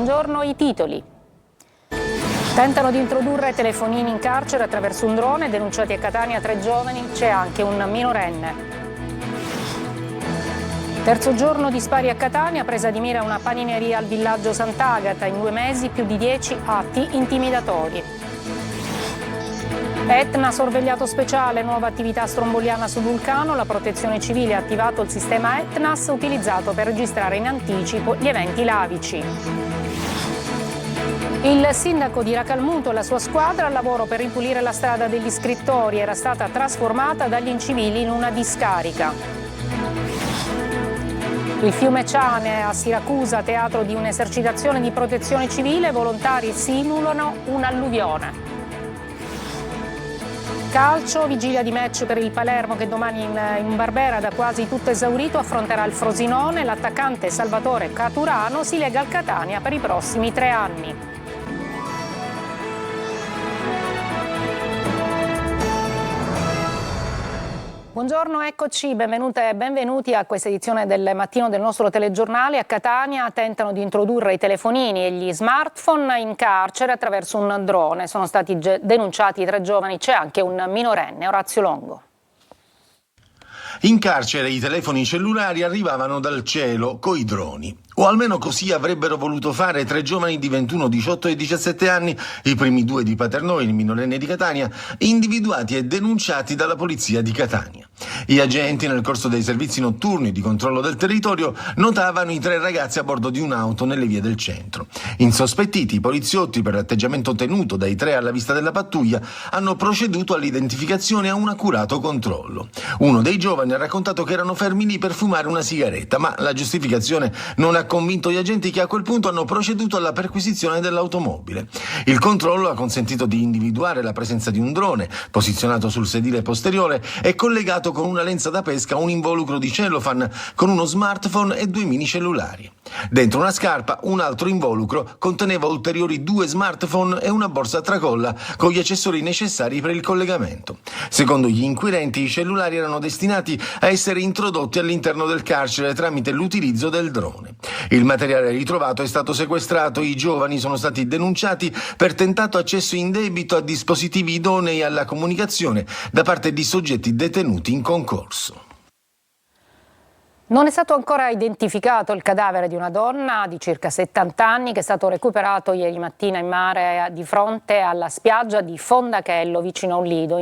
Buongiorno, i titoli. Tentano di introdurre telefonini in carcere attraverso un drone, denunciati a Catania 3 giovani, c'è anche un minorenne. Terzo giorno di spari a Catania, presa di mira una panineria al villaggio Sant'Agata, in 2 mesi più di 10 atti intimidatori. Etna, sorvegliato speciale, nuova attività stromboliana sul vulcano, la protezione civile ha attivato il sistema Etnas utilizzato per registrare in anticipo gli eventi lavici. Il sindaco di Racalmuto e la sua squadra al lavoro per ripulire la strada degli scrittori, era stata trasformata dagli incivili in una discarica. Il fiume Ciane a Siracusa, teatro di un'esercitazione di protezione civile, volontari simulano un'alluvione. Calcio, vigilia di match per il Palermo che domani in Barbera, da quasi tutto esaurito, affronterà il Frosinone. L'attaccante Salvatore Caturano si lega al Catania per i prossimi 3 anni. Buongiorno, eccoci, benvenute e benvenuti a questa edizione del mattino del nostro telegiornale. A Catania tentano di introdurre i telefonini e gli smartphone in carcere attraverso un drone. Sono stati denunciati 3 giovani, c'è anche un minorenne. Orazio Longo. In carcere i telefoni cellulari arrivavano dal cielo coi droni. O almeno così avrebbero voluto fare 3 giovani di 21, 18 e 17 anni, i primi 2 di Paternò, il minorenne di Catania, individuati e denunciati dalla polizia di Catania. Gli agenti, nel corso dei servizi notturni di controllo del territorio, notavano i 3 ragazzi a bordo di un'auto nelle vie del centro. Insospettiti, i poliziotti, per l'atteggiamento tenuto dai 3 alla vista della pattuglia, hanno proceduto all'identificazione e a un accurato controllo. Uno dei giovani ha raccontato che erano fermi lì per fumare una sigaretta, ma la giustificazione non ha convinto gli agenti, che a quel punto hanno proceduto alla perquisizione dell'automobile. Il controllo ha consentito di individuare la presenza di un drone posizionato sul sedile posteriore e collegato con una lenza da pesca a un involucro di cellophane con uno smartphone e 2 mini cellulari. Dentro una scarpa un altro involucro conteneva ulteriori 2 smartphone e una borsa a tracolla con gli accessori necessari per il collegamento. Secondo gli inquirenti, i cellulari erano destinati a essere introdotti all'interno del carcere tramite l'utilizzo del drone. Il materiale ritrovato è stato sequestrato, i giovani sono stati denunciati per tentato accesso indebito a dispositivi idonei alla comunicazione da parte di soggetti detenuti in concorso. Non è stato ancora identificato il cadavere di una donna di circa 70 anni che è stato recuperato ieri mattina in mare di fronte alla spiaggia di Fondachello vicino a un lido.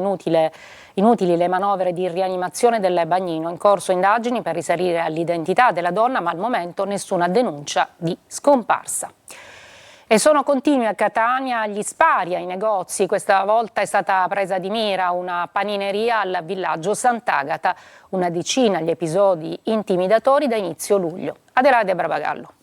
Inutili le manovre di rianimazione del bagnino. In corso indagini per risalire all'identità della donna, ma al momento nessuna denuncia di scomparsa. E sono continui a Catania gli spari ai negozi. Questa volta è stata presa di mira una panineria al villaggio Sant'Agata. Una decina gli episodi intimidatori da inizio luglio. Adelaide Barbagallo.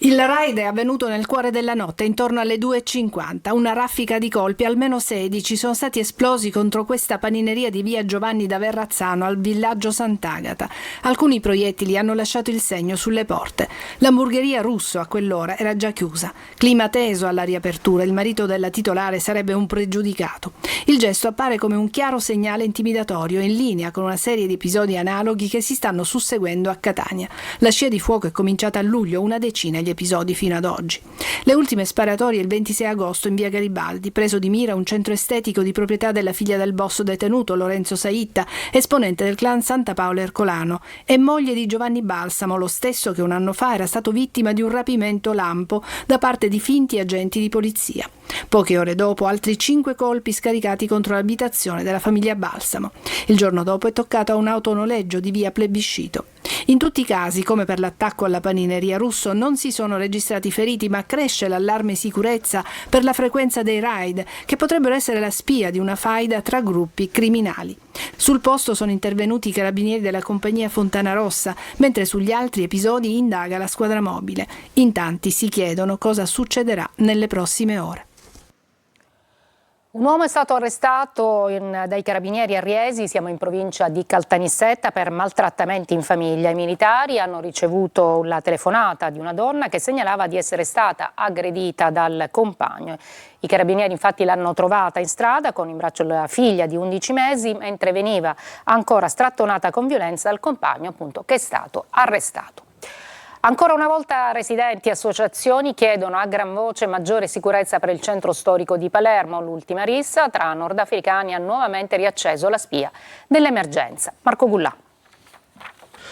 Il raid è avvenuto nel cuore della notte, intorno alle 2:50. Una raffica di colpi, almeno 16, sono stati esplosi contro questa panineria di via Giovanni da Verrazzano, al villaggio Sant'Agata. Alcuni proiettili hanno lasciato il segno sulle porte. L'hamburgeria Russo a quell'ora era già chiusa. Clima teso alla riapertura, il marito della titolare sarebbe un pregiudicato. Il gesto appare come un chiaro segnale intimidatorio, in linea con una serie di episodi analoghi che si stanno susseguendo a Catania. La scia di fuoco è cominciata a luglio, una decina gli episodi fino ad oggi. Le ultime sparatorie il 26 agosto in via Garibaldi, preso di mira un centro estetico di proprietà della figlia del boss detenuto Lorenzo Saitta, esponente del clan Santa Paola Ercolano, e moglie di Giovanni Balsamo, lo stesso che un anno fa era stato vittima di un rapimento lampo da parte di finti agenti di polizia. Poche ore dopo altri 5 colpi scaricati contro l'abitazione della famiglia Balsamo. Il giorno dopo è toccato a un autonoleggio di via Plebiscito. In tutti i casi, come per l'attacco alla panineria Russo, non si sono registrati feriti, ma cresce l'allarme sicurezza per la frequenza dei raid, che potrebbero essere la spia di una faida tra gruppi criminali. Sul posto sono intervenuti i carabinieri della compagnia Fontana Rossa, mentre sugli altri episodi indaga la squadra mobile. In tanti si chiedono cosa succederà nelle prossime ore. Un uomo è stato arrestato dai carabinieri a Riesi, siamo in provincia di Caltanissetta, per maltrattamenti in famiglia. I militari hanno ricevuto la telefonata di una donna che segnalava di essere stata aggredita dal compagno. I carabinieri infatti l'hanno trovata in strada con in braccio la figlia di 11 mesi, mentre veniva ancora strattonata con violenza dal compagno, appunto, che è stato arrestato. Ancora una volta residenti e associazioni chiedono a gran voce maggiore sicurezza per il centro storico di Palermo. L'ultima rissa tra nordafricani ha nuovamente riacceso la spia dell'emergenza. Marco Gullà.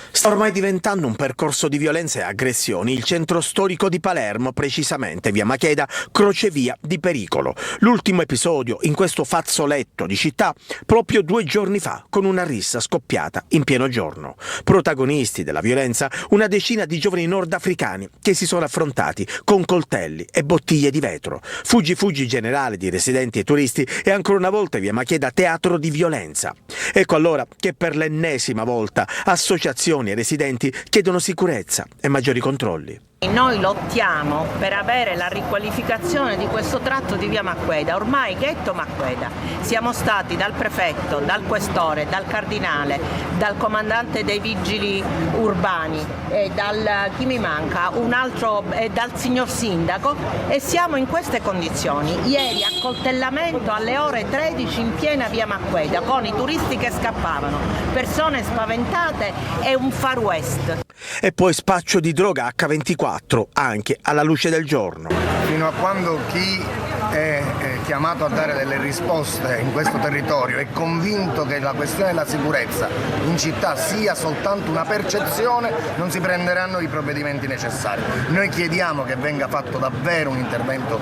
Sta ormai diventando un percorso di violenze e aggressioni il centro storico di Palermo, precisamente via Macheda, crocevia di pericolo. L'ultimo episodio in questo fazzoletto di città proprio 2 giorni fa, con una rissa scoppiata in pieno giorno. Protagonisti della violenza una decina di giovani nordafricani che si sono affrontati con coltelli e bottiglie di vetro. Fuggi generale di residenti e turisti e ancora una volta via Macheda teatro di violenza. Ecco allora che per l'ennesima volta associazioni e residenti chiedono sicurezza e maggiori controlli. Noi lottiamo per avere la riqualificazione di questo tratto di via Macqueda, ormai ghetto Macqueda. Siamo stati dal prefetto, dal questore, dal cardinale, dal comandante dei vigili urbani, dal chi mi manca, un altro dal signor sindaco e siamo in queste condizioni. Ieri accoltellamento alle ore 13 in piena via Macqueda con i turisti che scappavano, persone spaventate e un Far West. E poi spaccio di droga H24 anche alla luce del giorno. Fino a quando chi è chiamato a dare delle risposte in questo territorio è convinto che la questione della sicurezza in città sia soltanto una percezione, non si prenderanno i provvedimenti necessari. Noi chiediamo che venga fatto davvero un intervento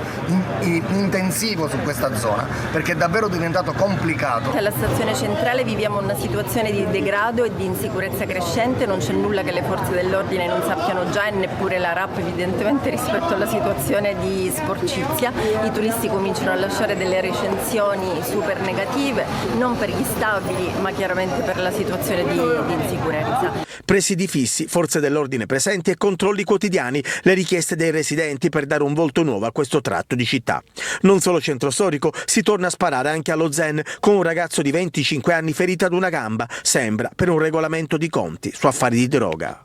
intensivo su questa zona, perché è davvero diventato complicato. Alla stazione centrale viviamo una situazione di degrado e di insicurezza crescente, non c'è nulla che le forze dell'ordine non sappiano già e neppure la RAP evidentemente rispetto alla situazione di sporcizia. I turisti cominciano a lasciare delle recensioni super negative, non per gli stabili ma chiaramente per la situazione di insicurezza. Presidi fissi, forze dell'ordine presenti e controlli quotidiani, le richieste dei residenti per dare un volto nuovo a questo tratto di città. Non solo centro storico, si torna a sparare anche allo Zen con un ragazzo di 25 anni ferito ad una gamba, sembra per un regolamento di conti su affari di droga.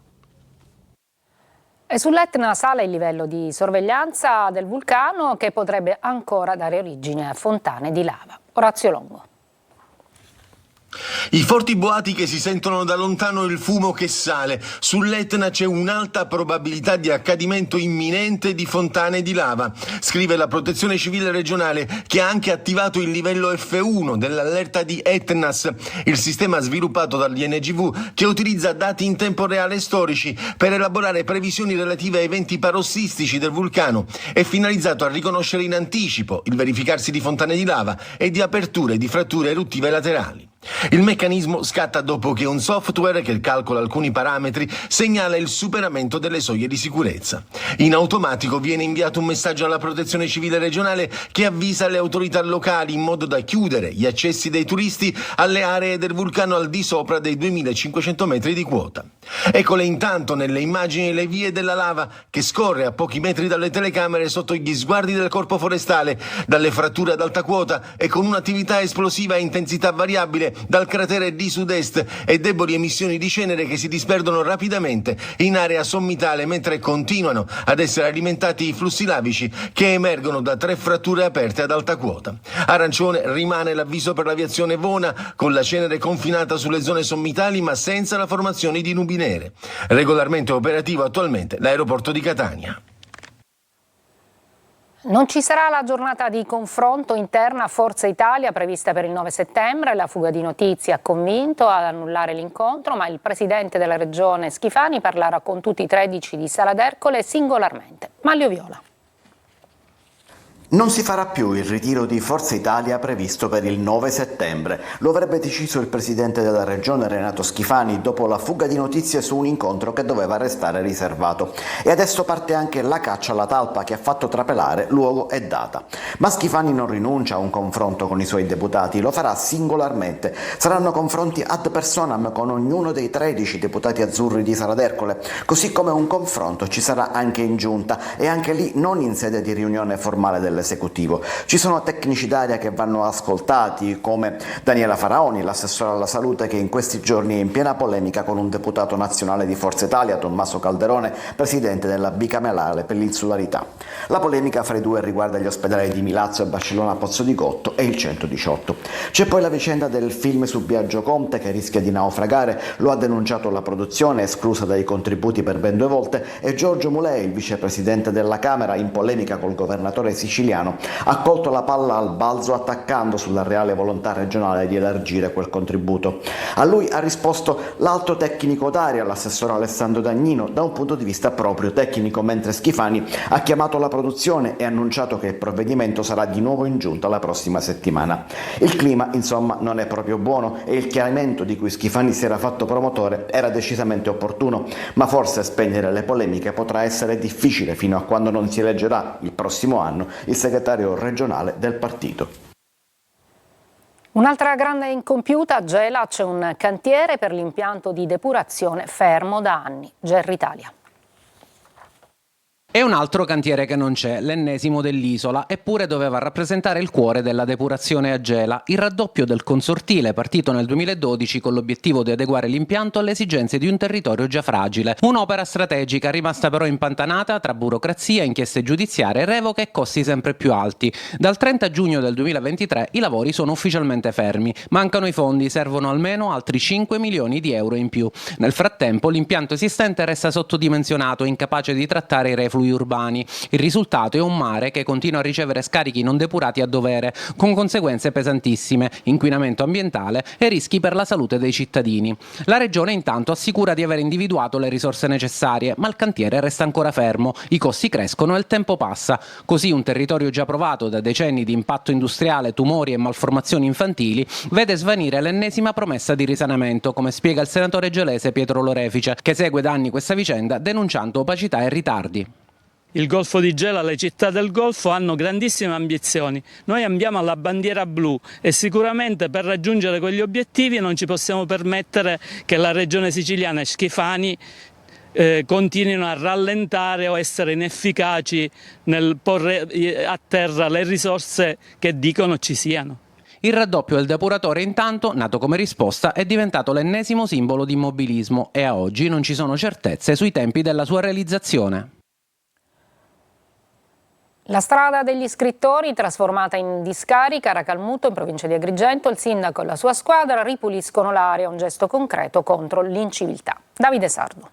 E sull'Etna sale il livello di sorveglianza del vulcano che potrebbe ancora dare origine a fontane di lava. Orazio Longo. I forti boati che si sentono da lontano e il fumo che sale. Sull'Etna c'è un'alta probabilità di accadimento imminente di fontane di lava, scrive la Protezione Civile regionale, che ha anche attivato il livello F1 dell'allerta di Etnas, il sistema sviluppato dall'INGV che utilizza dati in tempo reale storici per elaborare previsioni relative a eventi parossistici del vulcano. È finalizzato a riconoscere in anticipo il verificarsi di fontane di lava e di aperture di fratture eruttive laterali. Il meccanismo scatta dopo che un software che calcola alcuni parametri segnala il superamento delle soglie di sicurezza. In automatico viene inviato un messaggio alla Protezione Civile regionale che avvisa le autorità locali in modo da chiudere gli accessi dei turisti alle aree del vulcano al di sopra dei 2500 metri di quota. Eccole intanto nelle immagini le vie della lava che scorre a pochi metri dalle telecamere sotto gli sguardi del corpo forestale, dalle fratture ad alta quota e con un'attività esplosiva a intensità variabile dal cratere di sud-est e deboli emissioni di cenere che si disperdono rapidamente in area sommitale mentre continuano ad essere alimentati i flussi lavici che emergono da 3 fratture aperte ad alta quota. Arancione rimane l'avviso per l'aviazione Vona, con la cenere confinata sulle zone sommitali ma senza la formazione di nubi nere. Regolarmente operativo attualmente l'aeroporto di Catania. Non ci sarà la giornata di confronto interna a Forza Italia prevista per il 9 settembre. La fuga di notizie ha convinto ad annullare l'incontro, ma il presidente della regione Schifani parlerà con tutti i 13 di Sala d'Ercole singolarmente. Maglio Viola. Non si farà più il ritiro di Forza Italia previsto per il 9 settembre. Lo avrebbe deciso il presidente della regione Renato Schifani dopo la fuga di notizie su un incontro che doveva restare riservato. E adesso parte anche la caccia alla talpa che ha fatto trapelare luogo e data. Ma Schifani non rinuncia a un confronto con i suoi deputati, lo farà singolarmente. Saranno confronti ad personam con ognuno dei 13 deputati azzurri di Sala d'Ercole, così come un confronto ci sarà anche in giunta e anche lì non in sede di riunione formale delle dell'esecutivo. Ci sono tecnici d'aria che vanno ascoltati, come Daniela Faraoni, l'assessore alla salute, che in questi giorni è in piena polemica con un deputato nazionale di Forza Italia, Tommaso Calderone, presidente della bicamerale per l'insularità. La polemica fra i due riguarda gli ospedali di Milazzo e Barcellona Pozzo di Gotto e il 118. C'è poi la vicenda del film su Biagio Conte che rischia di naufragare, lo ha denunciato la produzione, esclusa dai contributi per ben 2 volte, e Giorgio Mulè, il vicepresidente della Camera, in polemica col governatore siciliano, ha colto la palla al balzo attaccando sulla reale volontà regionale di elargire quel contributo. A lui ha risposto l'altro tecnico d'aria, l'assessore Alessandro Dagnino, da un punto di vista proprio tecnico, mentre Schifani ha chiamato la produzione e annunciato che il provvedimento sarà di nuovo in giunta la prossima settimana. Il clima, insomma, non è proprio buono e il chiarimento di cui Schifani si era fatto promotore era decisamente opportuno, ma forse spegnere le polemiche potrà essere difficile fino a quando non si eleggerà il prossimo anno il segretario regionale del partito. Un'altra grande incompiuta: a Gela c'è un cantiere per l'impianto di depurazione fermo da anni. GR Italia. È un altro cantiere che non c'è, l'ennesimo dell'isola, eppure doveva rappresentare il cuore della depurazione a Gela, il raddoppio del consortile partito nel 2012 con l'obiettivo di adeguare l'impianto alle esigenze di un territorio già fragile. Un'opera strategica rimasta però impantanata tra burocrazia, inchieste giudiziarie, revoche e costi sempre più alti. Dal 30 giugno del 2023 i lavori sono ufficialmente fermi. Mancano i fondi, servono almeno altri 5 milioni di euro in più. Nel frattempo l'impianto esistente resta sottodimensionato, incapace di trattare i reflui urbani. Il risultato è un mare che continua a ricevere scarichi non depurati a dovere, con conseguenze pesantissime, inquinamento ambientale e rischi per la salute dei cittadini. La Regione intanto assicura di aver individuato le risorse necessarie, ma il cantiere resta ancora fermo, i costi crescono e il tempo passa. Così un territorio già provato da decenni di impatto industriale, tumori e malformazioni infantili vede svanire l'ennesima promessa di risanamento, come spiega il senatore gelese Pietro Lorefice, che segue da anni questa vicenda denunciando opacità e ritardi. Il Golfo di Gela, le città del Golfo hanno grandissime ambizioni. Noi andiamo alla bandiera blu e sicuramente per raggiungere quegli obiettivi non ci possiamo permettere che la regione siciliana e Schifani continuino a rallentare o essere inefficaci nel porre a terra le risorse che dicono ci siano. Il raddoppio del depuratore intanto, nato come risposta, è diventato l'ennesimo simbolo di immobilismo e a oggi non ci sono certezze sui tempi della sua realizzazione. La strada degli scrittori, trasformata in discarica a Racalmuto, in provincia di Agrigento, il sindaco e la sua squadra ripuliscono l'area, un gesto concreto contro l'inciviltà. Davide Sardo.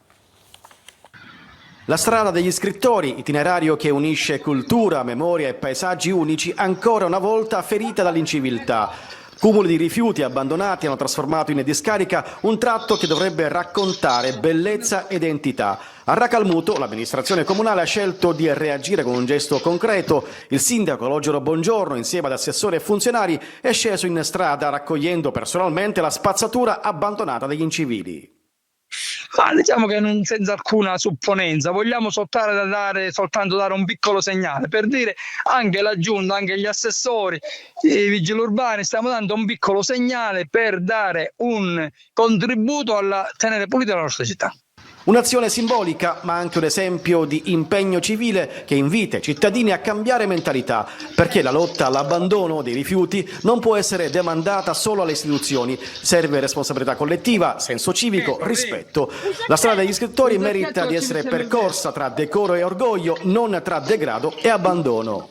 La strada degli scrittori, itinerario che unisce cultura, memoria e paesaggi unici, ancora una volta ferita dall'inciviltà. Cumuli di rifiuti abbandonati hanno trasformato in discarica un tratto che dovrebbe raccontare bellezza ed identità. A Racalmuto l'amministrazione comunale ha scelto di reagire con un gesto concreto. Il sindaco Logero Bongiorno, insieme ad assessori e funzionari, è sceso in strada raccogliendo personalmente la spazzatura abbandonata dagli incivili. Diciamo che non senza alcuna supponenza, vogliamo soltanto dare un piccolo segnale per dire anche la giunta, anche gli assessori, i vigili urbani, stiamo dando un piccolo segnale per dare un contributo alla tenere pulita la nostra città. Un'azione simbolica, ma anche un esempio di impegno civile che invita i cittadini a cambiare mentalità, perché la lotta all'abbandono dei rifiuti non può essere demandata solo alle istituzioni. Serve responsabilità collettiva, senso civico, rispetto. La strada degli scrittori merita di essere percorsa tra decoro e orgoglio, non tra degrado e abbandono.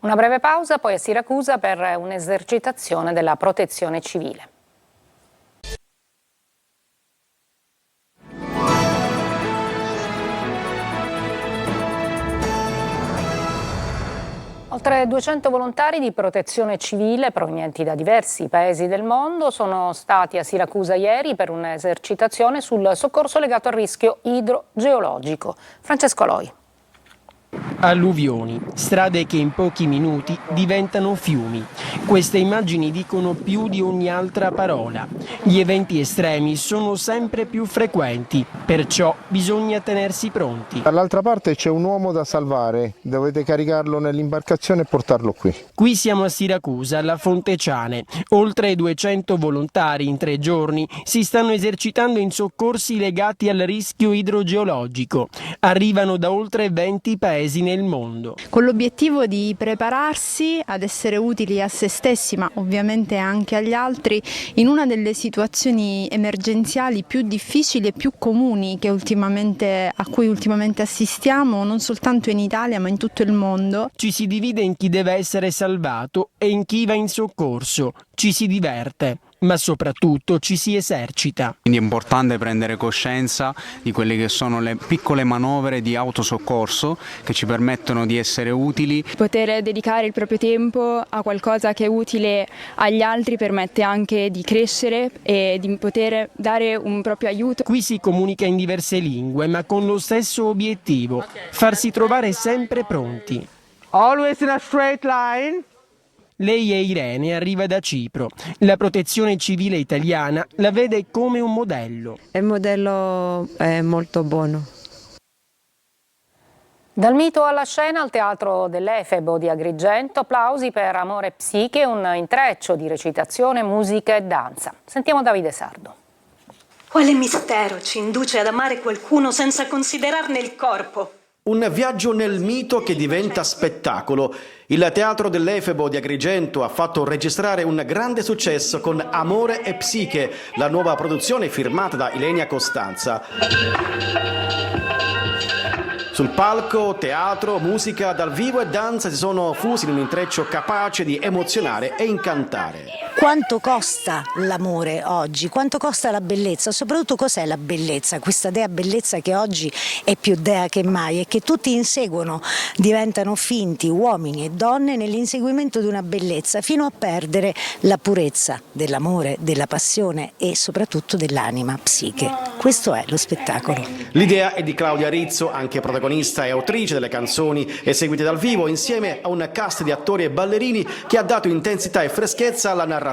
Una breve pausa, poi a Siracusa per un'esercitazione della protezione civile. Oltre 200 volontari di protezione civile provenienti da diversi paesi del mondo sono stati a Siracusa ieri per un'esercitazione sul soccorso legato al rischio idrogeologico. Francesco Loi. Alluvioni, strade che in pochi minuti diventano fiumi. Queste immagini dicono più di ogni altra parola. Gli eventi estremi sono sempre più frequenti, perciò bisogna tenersi pronti. Dall'altra parte c'è un uomo da salvare, dovete caricarlo nell'imbarcazione e portarlo qui. Qui siamo a Siracusa, alla Fonteciane. Oltre 200 volontari in 3 giorni si stanno esercitando in soccorsi legati al rischio idrogeologico. Arrivano da oltre 20 paesi nel mondo. Con l'obiettivo di prepararsi ad essere utili a se stessi, ma ovviamente anche agli altri, in una delle situazioni emergenziali più difficili e più comuni a cui ultimamente assistiamo, non soltanto in Italia ma in tutto il mondo. Ci si divide in chi deve essere salvato e in chi va in soccorso. Ci si diverte, ma soprattutto ci si esercita. Quindi è importante prendere coscienza di quelle che sono le piccole manovre di autosoccorso che ci permettono di essere utili. Poter dedicare il proprio tempo a qualcosa che è utile agli altri permette anche di crescere e di poter dare un proprio aiuto. Qui si comunica in diverse lingue, ma con lo stesso obiettivo: farsi trovare sempre pronti. Always in a straight line. Lei è Irene, arriva da Cipro. La protezione civile italiana la vede come un modello. Il modello è molto buono. Dal mito alla scena al teatro dell'Efebo di Agrigento, applausi per Amore e Psiche, un intreccio di recitazione, musica e danza. Sentiamo Davide Sardo. Quale mistero ci induce ad amare qualcuno senza considerarne il corpo? Un viaggio nel mito che diventa spettacolo. Il Teatro dell'Efebo di Agrigento ha fatto registrare un grande successo con Amore e Psiche, la nuova produzione firmata da Ilenia Costanza. Sul palco, teatro, musica dal vivo e danza si sono fusi in un intreccio capace di emozionare e incantare. Quanto costa l'amore oggi? Quanto costa la bellezza? Soprattutto cos'è la bellezza? Questa dea bellezza che oggi è più dea che mai e che tutti inseguono, diventano finti uomini e donne nell'inseguimento di una bellezza fino a perdere la purezza dell'amore, della passione e soprattutto dell'anima psiche. Questo è lo spettacolo. L'idea è di Claudia Rizzo, anche protagonista e autrice delle canzoni eseguite dal vivo, insieme a un cast di attori e ballerini che ha dato intensità e freschezza alla narrazione.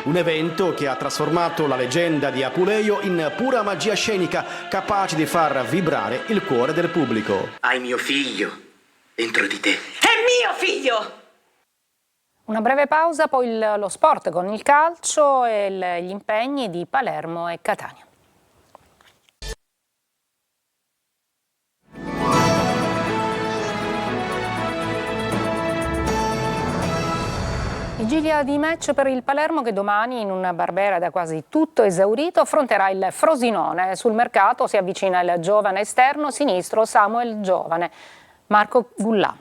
Un evento che ha trasformato la leggenda di Apuleio in pura magia scenica, capace di far vibrare il cuore del pubblico. Hai mio figlio dentro di te. È mio figlio! Una breve pausa, poi lo sport con il calcio e gli impegni di Palermo e Catania. Vigilia di match per il Palermo che domani in una Barbera da quasi tutto esaurito affronterà il Frosinone. Sul mercato si avvicina il giovane esterno sinistro Samuel Giovane. Marco Gullà.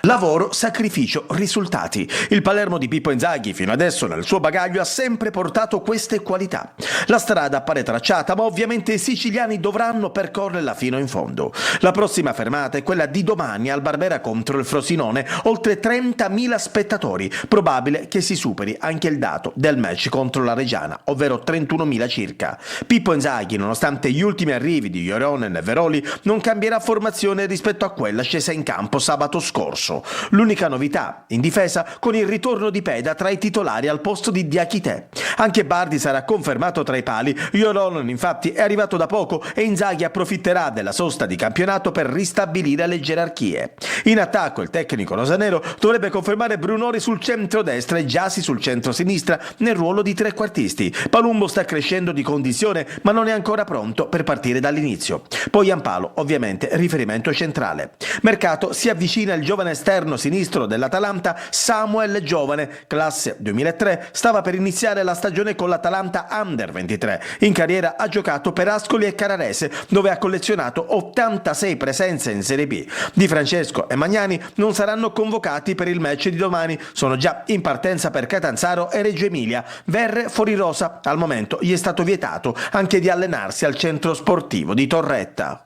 Lavoro, sacrificio, risultati. Il Palermo di Pippo Inzaghi fino adesso nel suo bagaglio ha sempre portato queste qualità. La strada appare tracciata, ma ovviamente i siciliani dovranno percorrerla fino in fondo. La prossima fermata è quella di domani al Barbera contro il Frosinone, oltre 30.000 spettatori. Probabile che si superi anche il dato del match contro la Reggiana, ovvero 31.000 circa. Pippo Inzaghi, nonostante gli ultimi arrivi di Joronen e Veroli, non cambierà formazione rispetto a quella scesa in campo sabato scorso. L'unica novità in difesa con il ritorno di Peda tra i titolari al posto di Diakité. Anche Bardi sarà confermato tra i pali. Joronen infatti è arrivato da poco e Inzaghi approfitterà della sosta di campionato per ristabilire le gerarchie. In attacco il tecnico rosanero dovrebbe confermare Brunori sul centro-destra e Giasi sul centro-sinistra nel ruolo di trequartisti. Palumbo sta crescendo di condizione ma non è ancora pronto per partire dall'inizio. Poi Ampalo, ovviamente riferimento centrale. Mercato si avvicina il giovane esterno sinistro dell'Atalanta Samuel Giovane, classe 2003, stava per iniziare la stagione con l'Atalanta Under 23. In carriera ha giocato per Ascoli e Carrarese, dove ha collezionato 86 presenze in Serie B. Di Francesco e Magnani non saranno convocati per il match di domani, sono già in partenza per Catanzaro e Reggio Emilia. Verre fuori rosa, al momento gli è stato vietato anche di allenarsi al centro sportivo di Torretta.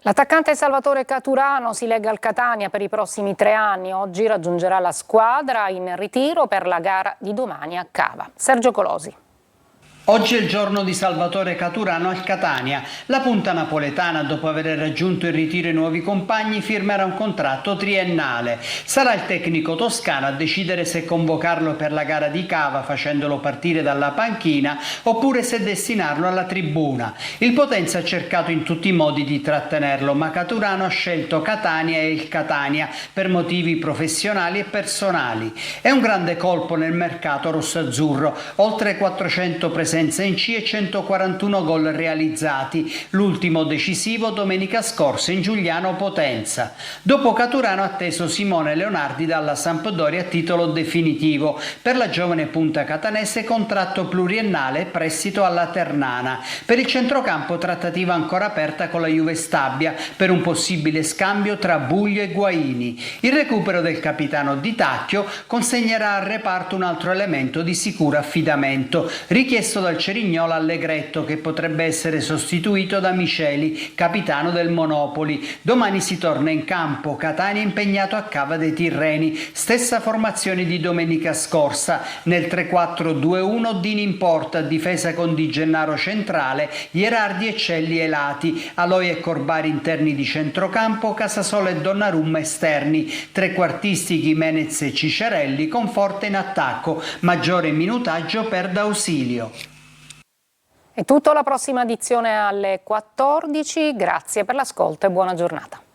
L'attaccante Salvatore Caturano si lega al Catania per i prossimi 3 anni. Oggi raggiungerà la squadra in ritiro per la gara di domani a Cava. Sergio Colosi. Oggi è il giorno di Salvatore Caturano al Catania. La punta napoletana, dopo aver raggiunto in ritiro i nuovi compagni, firmerà un contratto triennale. Sarà il tecnico toscano a decidere se convocarlo per la gara di Cava facendolo partire dalla panchina oppure se destinarlo alla tribuna. Il Potenza ha cercato in tutti i modi di trattenerlo, ma Caturano ha scelto Catania e il Catania per motivi professionali e personali. È un grande colpo nel mercato rossazzurro, oltre 400 presenze presenza in C e 141 gol realizzati, l'ultimo decisivo domenica scorsa in Giuliano Potenza. Dopo Caturano ha atteso Simone Leonardi dalla Sampdoria a titolo definitivo. Per la giovane punta catanese contratto pluriennale e prestito alla Ternana. Per il centrocampo trattativa ancora aperta con la Juve Stabia per un possibile scambio tra Buglio e Guaini. Il recupero del capitano Di Tacchio consegnerà al reparto un altro elemento di sicuro affidamento, richiesto dal Cerignola Allegretto, che potrebbe essere sostituito da Miceli, capitano del Monopoli. Domani si torna in campo, Catania impegnato a Cava dei Tirreni, stessa formazione di domenica scorsa. Nel 3-4-2-1 Dini in porta, difesa con Di Gennaro centrale, Ierardi e Celli ai lati, Aloi e Corbari interni di centrocampo, Casasola e Donnarumma esterni, trequartisti Jimenez e Cicerelli, con Forte in attacco, maggiore minutaggio per D'Ausilio. È tutto, la prossima edizione alle 14, grazie per l'ascolto e buona giornata.